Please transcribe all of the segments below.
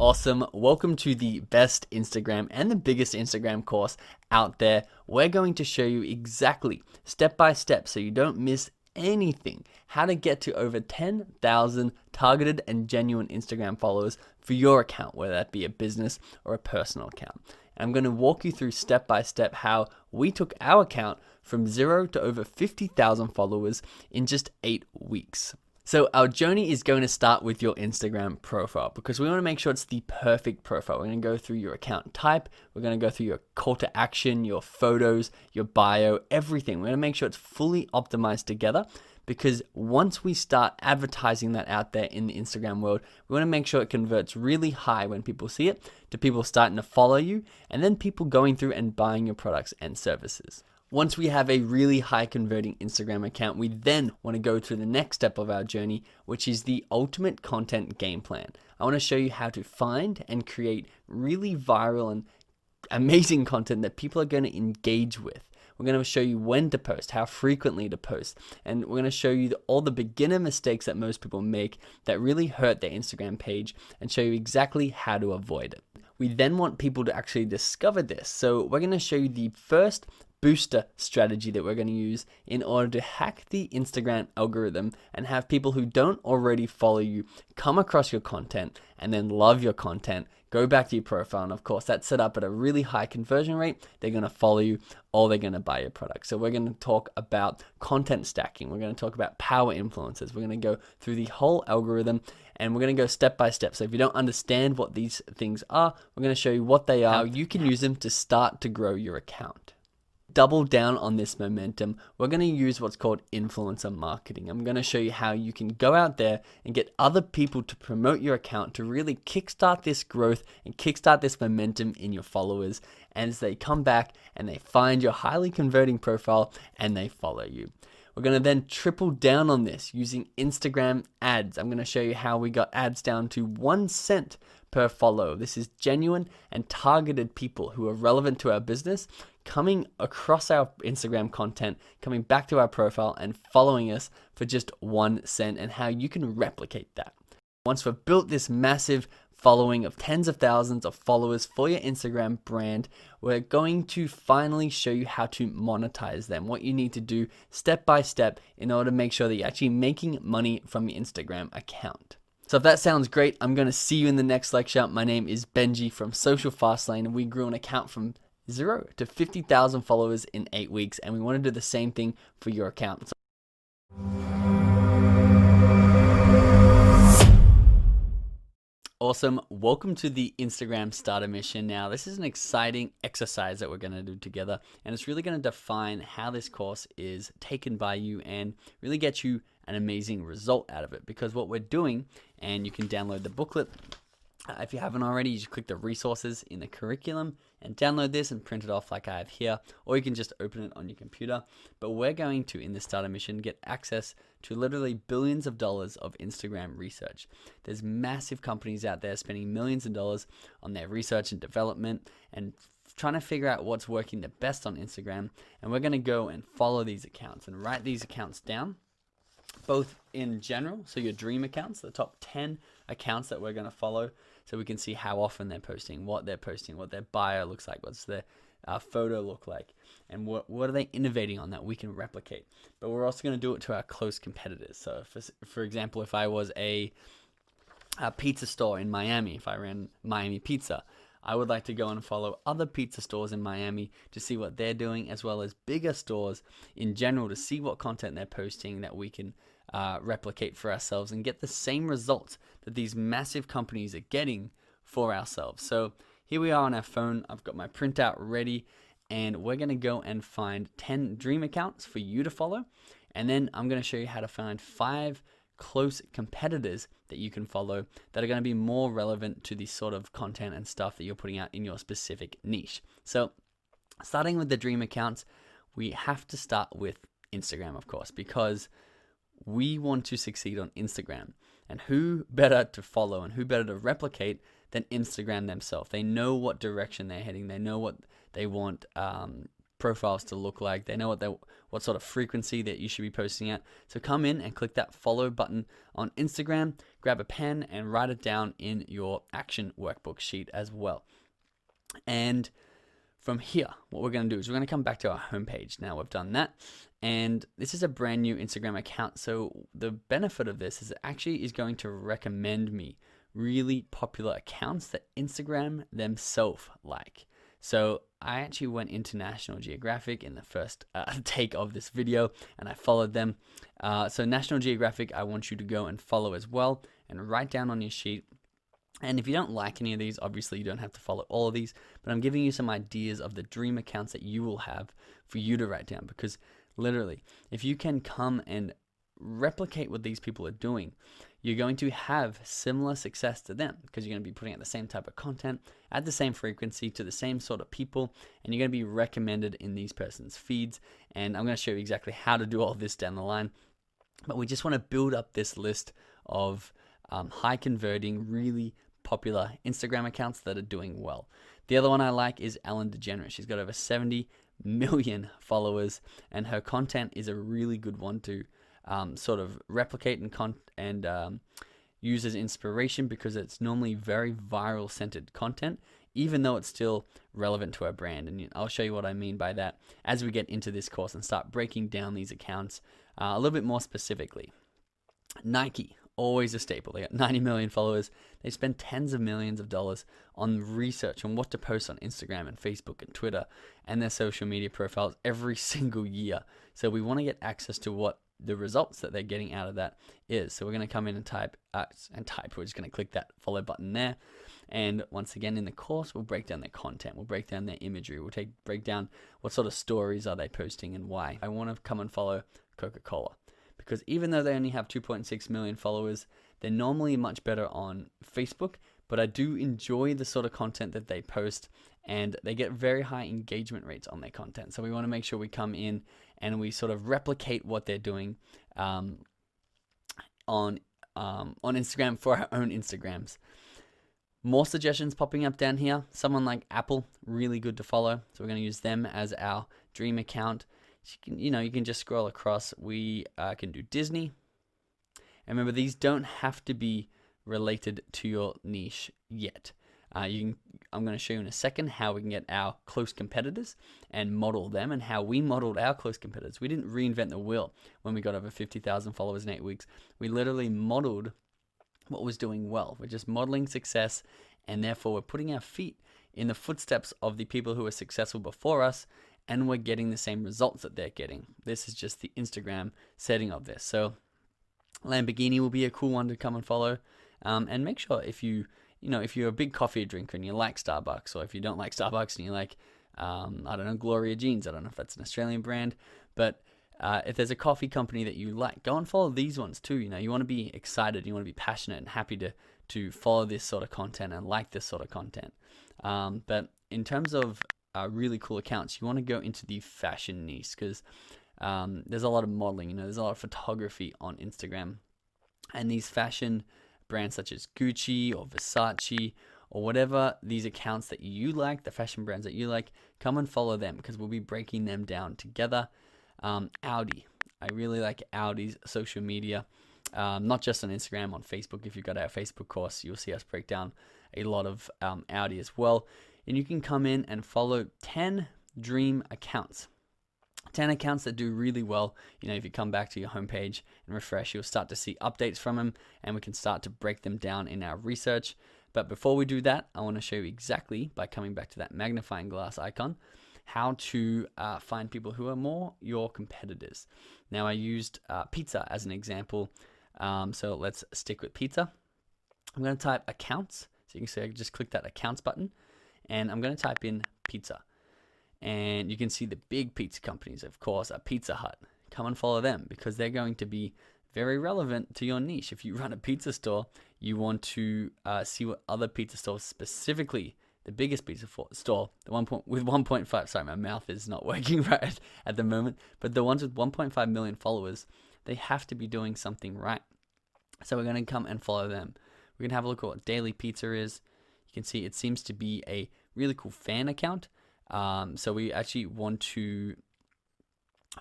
Awesome. Welcome to the best Instagram and the biggest Instagram course out there. We're going to show you exactly step by step so you don't miss anything how to get to over 10,000 targeted and genuine Instagram followers for your account, whether that be a business or a personal account. And I'm going to walk you through step by step how we took our account from 0 to over 50,000 followers in just 8 weeks. So our journey is going to start with your Instagram profile because we want to make sure it's the perfect profile. We're going to go through your account type. We're going to go through your call to action, your photos, your bio, everything. We're going to make sure it's fully optimized together because once we start advertising that out there in the Instagram world, we want to make sure it converts really high when people see it, to people starting to follow you, and then people going through and buying your products and services. Once we have a really high converting Instagram account, we then want to go to the next step of our journey, which is the ultimate content game plan. I want to show you how to find and create really viral and amazing content that people are going to engage with. We're going to show you when to post, how frequently to post, and we're going to show you all the beginner mistakes that most people make that really hurt their Instagram page and show you exactly how to avoid it. We then want people to actually discover this. So we're going to show you the first booster strategy that we're going to use in order to hack the Instagram algorithm and have people who don't already follow you come across your content and then love your content, go back to your profile, and of course that's set up at a really high conversion rate. They're going to follow you or they're going to buy your product. So we're going to talk about content stacking. We're going to talk about power influencers. We're going to go through the whole algorithm and we're going to go step by step. So if you don't understand what these things are, we're going to show you what they are, how you can use them to start to grow your account. Double down on this momentum, we're going to use what's called influencer marketing. I'm going to show you how you can go out there and get other people to promote your account to really kickstart this growth and kickstart this momentum in your followers as they come back and they find your highly converting profile and they follow you. We're going to then triple down on this using Instagram ads. I'm going to show you how we got ads down to 1 cent per follow. This is genuine and targeted people who are relevant to our business coming across our Instagram content, coming back to our profile and following us for just 1 cent, and how you can replicate that. Once we've built this massive following of tens of thousands of followers for your Instagram brand, we're going to finally show you how to monetize them, what you need to do step by step in order to make sure that you're actually making money from your Instagram account. So if that sounds great, I'm going to see you in the next lecture. My name is Benji from Social Fastlane, and we grew an account from 0 to 50,000 followers in 8 weeks, and we want to do the same thing for your account. Awesome. Welcome to the Instagram starter mission. Now, this is an exciting exercise that we're going to do together, and it's really going to define how this course is taken by you and really get you an amazing result out of it. Because what we're doing, and you can download the booklet if you haven't already, you just click the resources in the curriculum and download this and print it off like I have here, or you can just open it on your computer. But we're going to, in the starter mission, get access to literally billions of dollars of Instagram research. There's massive companies out there spending millions of dollars on their research and development and trying to figure out what's working the best on Instagram. And we're going to go and follow these accounts and write these accounts down, both in general, so your dream accounts, the top 10 accounts that we're going to follow, so we can see how often they're posting, what their bio looks like, what's their photo look like, and what are they innovating on that we can replicate. But we're also going to do it to our close competitors. So for example, if I was a pizza store in Miami, if I ran Miami Pizza, I would like to go and follow other pizza stores in Miami to see what they're doing, as well as bigger stores in general to see what content they're posting that we can replicate for ourselves and get the same results that these massive companies are getting for ourselves. So here we are on our phone. I've got my printout ready, and we're going to go and find 10 dream accounts for you to follow. And then I'm going to show you how to find 5 close competitors that you can follow that are going to be more relevant to the sort of content and stuff that you're putting out in your specific niche. So starting with the dream accounts, we have to start with Instagram, of course, because we want to succeed on Instagram. And who better to follow and who better to replicate than Instagram themselves? They know what direction they're heading. They know what they want profiles to look like. They know what sort of frequency that you should be posting at. So come in and click that follow button on Instagram, grab a pen and write it down in your action workbook sheet as well. And from here, what we're going to do is we're going to come back to our homepage. Now we've done that, and this is a brand new Instagram account. So the benefit of this is it actually is going to recommend me really popular accounts that Instagram themselves like. So I actually went into National Geographic in the first take of this video, and I followed them. So National Geographic, I want you to go and follow as well, and write down on your sheet. And if you don't like any of these, obviously you don't have to follow all of these, but I'm giving you some ideas of the dream accounts that you will have for you to write down. Because literally, if you can come and replicate what these people are doing, you're going to have similar success to them, because you're going to be putting out the same type of content at the same frequency to the same sort of people, and you're going to be recommended in these person's feeds. And I'm going to show you exactly how to do all this down the line. But we just want to build up this list of high converting, really popular Instagram accounts that are doing well. The other one I like is Ellen DeGeneres. She's got over 70 million followers, and her content is a really good one to sort of replicate and use as inspiration, because it's normally very viral centered content, even though it's still relevant to our brand. And I'll show you what I mean by that as we get into this course and start breaking down these accounts a little bit more specifically. Nike, always a staple. They got 90 million followers. They spend tens of millions of dollars on research on what to post on Instagram and Facebook and Twitter and their social media profiles every single year. So we want to get access to what the results that they're getting out of that is. So we're going to come in and type. We're just going to click that follow button there. And once again, in the course, we'll break down their content. We'll break down their imagery. We'll break down what sort of stories are they posting and why. I want to come and follow Coca-Cola, because even though they only have 2.6 million followers, they're normally much better on Facebook. But I do enjoy the sort of content that they post, and they get very high engagement rates on their content. So we want to make sure we come in and we sort of replicate what they're doing on Instagram for our own Instagrams. More suggestions popping up down here. Someone like Apple, really good to follow. So we're going to use them as our dream account. You can just scroll across. We can do Disney. And remember, these don't have to be related to your niche yet. I'm going to show you in a second how we can get our close competitors and model them, and how we modeled our close competitors. We didn't reinvent the wheel when we got over 50,000 followers in 8 weeks. We literally modeled what was doing well. We're just modeling success, and therefore we're putting our feet in the footsteps of the people who were successful before us, and we're getting the same results that they're getting. This is just the Instagram setting of this. So Lamborghini will be a cool one to come and follow. And make sure if you're a big coffee drinker and you like Starbucks, or if you don't like Starbucks and you like, Gloria Jeans. I don't know if that's an Australian brand, but if there's a coffee company that you like, go and follow these ones too. You want to be excited, you want to be passionate and happy to follow this sort of content and like this sort of content. But in terms of really cool accounts, you want to go into the fashion niche, because there's a lot of modeling, there's a lot of photography on Instagram, and these fashion brands such as Gucci or Versace or whatever these accounts that you like, the fashion brands that you like, come and follow them, because we'll be breaking them down together. Audi, I really like Audi's social media, not just on Instagram, on Facebook. If you've got our Facebook course, you'll see us break down a lot of Audi as well. And you can come in and follow 10 dream accounts. 10 accounts that do really well. If you come back to your homepage and refresh, you'll start to see updates from them, and we can start to break them down in our research. But before we do that, I want to show you exactly, by coming back to that magnifying glass icon, how to find people who are more your competitors. Now, I used pizza as an example, so let's stick with pizza. I'm going to type accounts. So you can see I just click that accounts button, and I'm going to type in pizza. And you can see the big pizza companies, of course, are Pizza Hut. Come and follow them, because they're going to be very relevant to your niche. If you run a pizza store, you want to see what other pizza stores, specifically the biggest pizza store, with 1.5, sorry, my mouth is not working right at the moment, but the ones with 1.5 million followers, they have to be doing something right. So we're going to come and follow them. We're going to have a look at what Daily Pizza is. You can see it seems to be a really cool fan account. So we actually want to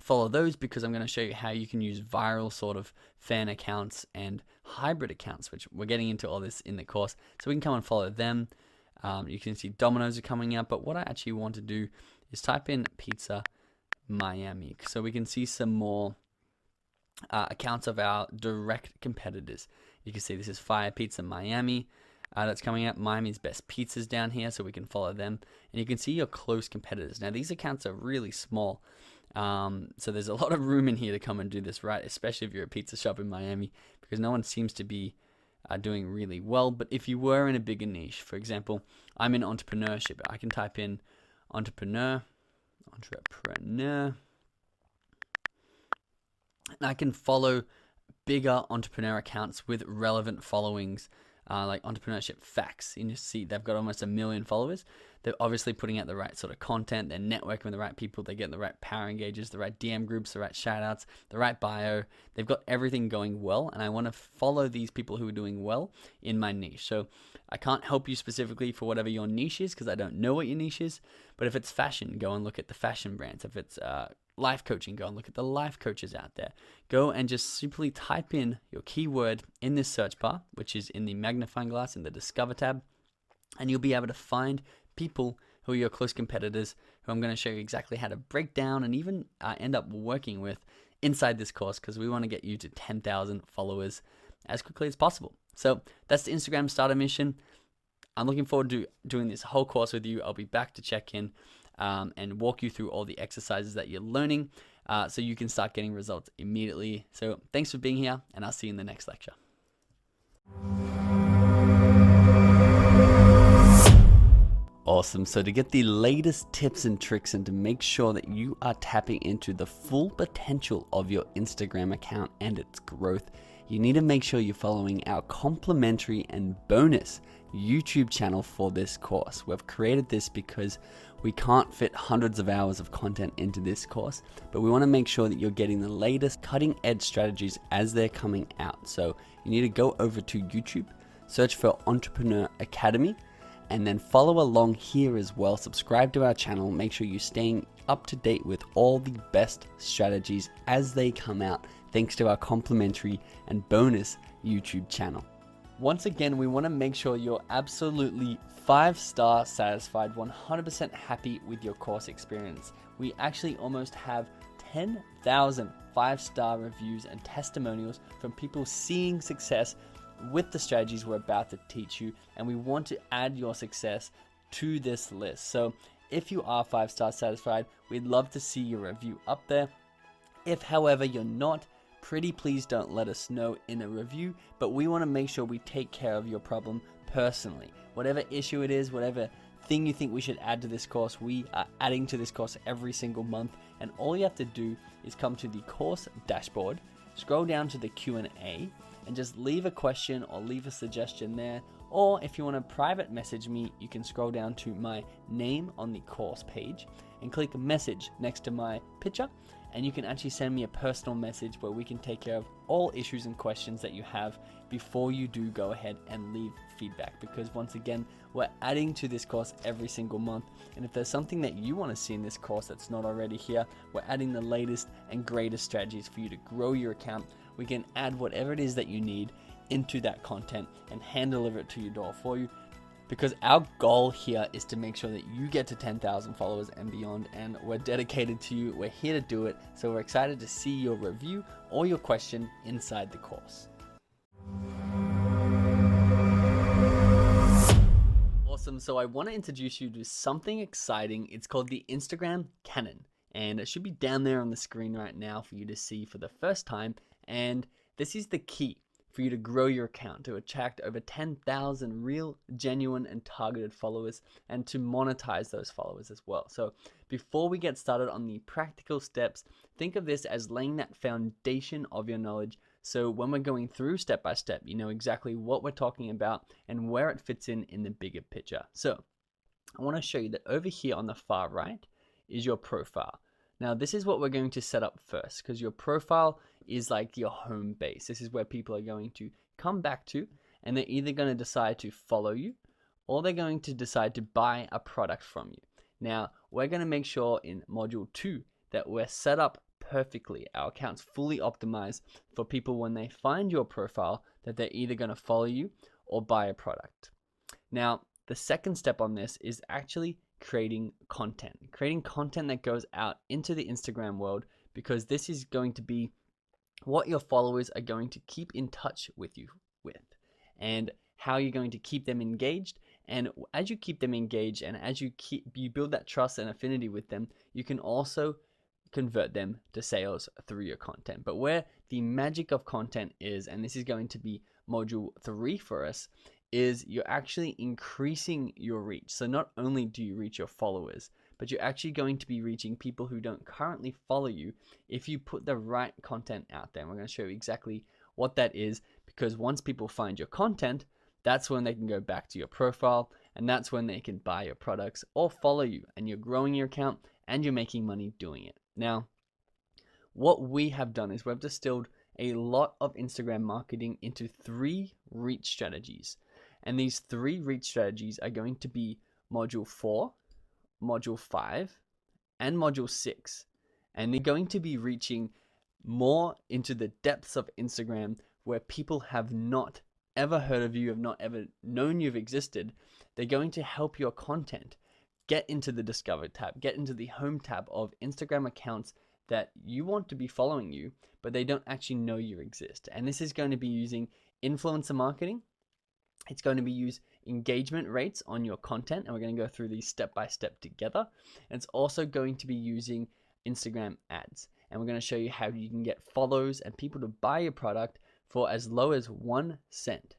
follow those because I'm going to show you how you can use viral sort of fan accounts and hybrid accounts, which we're getting into all this in the course. So we can come and follow them. You can see Domino's are coming out, but what I actually want to do is type in Pizza Miami so we can see some more accounts of our direct competitors. You can see this is Fire Pizza Miami. That's coming out. Miami's Best Pizzas down here, so we can follow them. And you can see your close competitors. Now, these accounts are really small, so there's a lot of room in here to come and do this right, especially if you're a pizza shop in Miami, because no one seems to be doing really well. But if you were in a bigger niche, for example, I'm in entrepreneurship. I can type in entrepreneur, and I can follow bigger entrepreneur accounts with relevant followings, like Entrepreneurship Facts. You see they've got almost 1 million followers. They're obviously putting out the right sort of content. They're networking with the right people. They get the right power engages, the right DM groups, the right shout outs, the right bio. They've got everything going well, and I want to follow these people who are doing well in my niche. So I can't help you specifically for whatever your niche is because I don't know what your niche is. But if it's fashion, go and look at the fashion brands. If it's life coaching, go and look at the life coaches out there. Go and just simply type in your keyword in this search bar, which is in the magnifying glass in the Discover tab, and you'll be able to find people who are your close competitors, who I'm going to show you exactly how to break down and even end up working with inside this course, because we want to get you to 10,000 followers as quickly as possible. So that's the Instagram starter mission. I'm looking forward to doing this whole course with you. I'll be back to check in and walk you through all the exercises that you're learning so you can start getting results immediately. So thanks for being here, and I'll see you in the next lecture. Awesome. So to get the latest tips and tricks and to make sure that you are tapping into the full potential of your Instagram account and its growth, you need to make sure you're following our complimentary and bonus YouTube channel for this course. We've created this because we can't fit hundreds of hours of content into this course, but we want to make sure that you're getting the latest cutting edge strategies as they're coming out. So you need to go over to YouTube, search for Entrepreneur Academy, and then follow along here as well. Subscribe to our channel. Make sure you're staying up to date with all the best strategies as they come out, thanks to our complimentary and bonus YouTube channel. Once again, we want to make sure you're absolutely 5-star satisfied, 100% happy with your course experience. We actually almost have 10,000 5-star reviews and testimonials from people seeing success with the strategies we're about to teach you, and we want to add your success to this list. So if you are 5-star satisfied, we'd love to see your review up there. If, however, you're not, pretty please don't let us know in a review, but we want to make sure we take care of your problem personally. Whatever issue it is, whatever thing you think we should add to this course, we are adding to this course every single month, and all you have to do is come to the course dashboard, scroll down to the Q&A, and just leave a question or leave a suggestion there. Or if you want to private message me, you can scroll down to my name on the course page and click message next to my picture, and you can actually send me a personal message where we can take care of all issues and questions that you have before you do go ahead and leave feedback. Because once again, we're adding to this course every single month, and if there's something that you want to see in this course that's not already here, we're adding the latest and greatest strategies for you to grow your account. We can add whatever it is that you need into that content and hand deliver it to your door for you, because our goal here is to make sure that you get to 10,000 followers and beyond, and we're dedicated to you. We're here to do it. So we're excited to see your review or your question inside the course. Awesome. So I want to introduce you to something exciting. It's called the Instagram Cannon, and it should be down there on the screen right now for you to see for the first time. And this is the key for you to grow your account, to attract over 10,000 real, genuine, and targeted followers, and to monetize those followers as well. So before we get started on the practical steps, think of this as laying that foundation of your knowledge. So when we're going through step by step, you know exactly what we're talking about and where it fits in the bigger picture. So I want to show you that over here on the far right is your profile. Now, this is what we're going to set up first, because your profile is like your home base. This is where people are going to come back to, and they're either going to decide to follow you or they're going to decide to buy a product from you. Now, we're going to make sure in module 2 that we're set up perfectly, our account's fully optimized for people when they find your profile that they're either going to follow you or buy a product. Now, the second step on this is actually creating content that goes out into the Instagram world, because this is going to be what your followers are going to keep in touch with you with, and how you're going to keep them engaged. And as you keep them engaged and as you build that trust and affinity with them, you can also convert them to sales through your content. But where the magic of content is, and this is going to be module 3 for us, is you're actually increasing your reach. So not only do you reach your followers, but you're actually going to be reaching people who don't currently follow you if you put the right content out there. And we're going to show you exactly what that is, because once people find your content, that's when they can go back to your profile, and that's when they can buy your products or follow you, and you're growing your account and you're making money doing it. Now, what we have done is we've distilled a lot of Instagram marketing into 3 reach strategies. And these 3 reach strategies are going to be module 4, module 5, and module 6. And they're going to be reaching more into the depths of Instagram, where people have not ever heard of you, have not ever known you've existed. They're going to help your content get into the Discover tab, get into the Home tab of Instagram accounts that you want to be following you, but they don't actually know you exist. And this is going to be using influencer marketing. It's going to be use engagement rates on your content, and we're going to go through these step by step together. And it's also going to be using Instagram ads, and we're going to show you how you can get follows and people to buy your product for as low as 1 cent.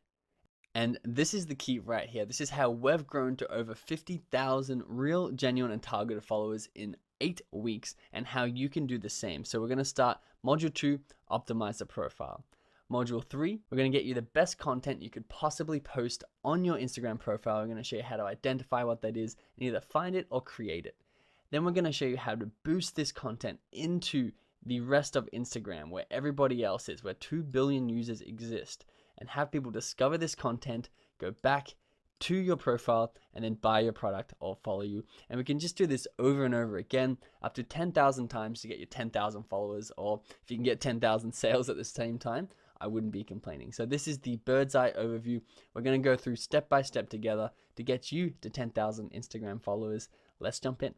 And this is the key right here. This is how we've grown to over 50,000 real, genuine, and targeted followers in 8 weeks, and how you can do the same. So we're going to start module 2, optimize the profile. Module 3, we're going to get you the best content you could possibly post on your Instagram profile. We're going to show you how to identify what that is and either find it or create it. Then we're going to show you how to boost this content into the rest of Instagram, where everybody else is, where 2 billion users exist, and have people discover this content, go back to your profile, and then buy your product or follow you. And we can just do this over and over again, up to 10,000 times to get your 10,000 followers, or if you can get 10,000 sales at the same time, I wouldn't be complaining. So this is the bird's eye overview. We're going to go through step by step together to get you to 10,000 Instagram followers. Let's jump in.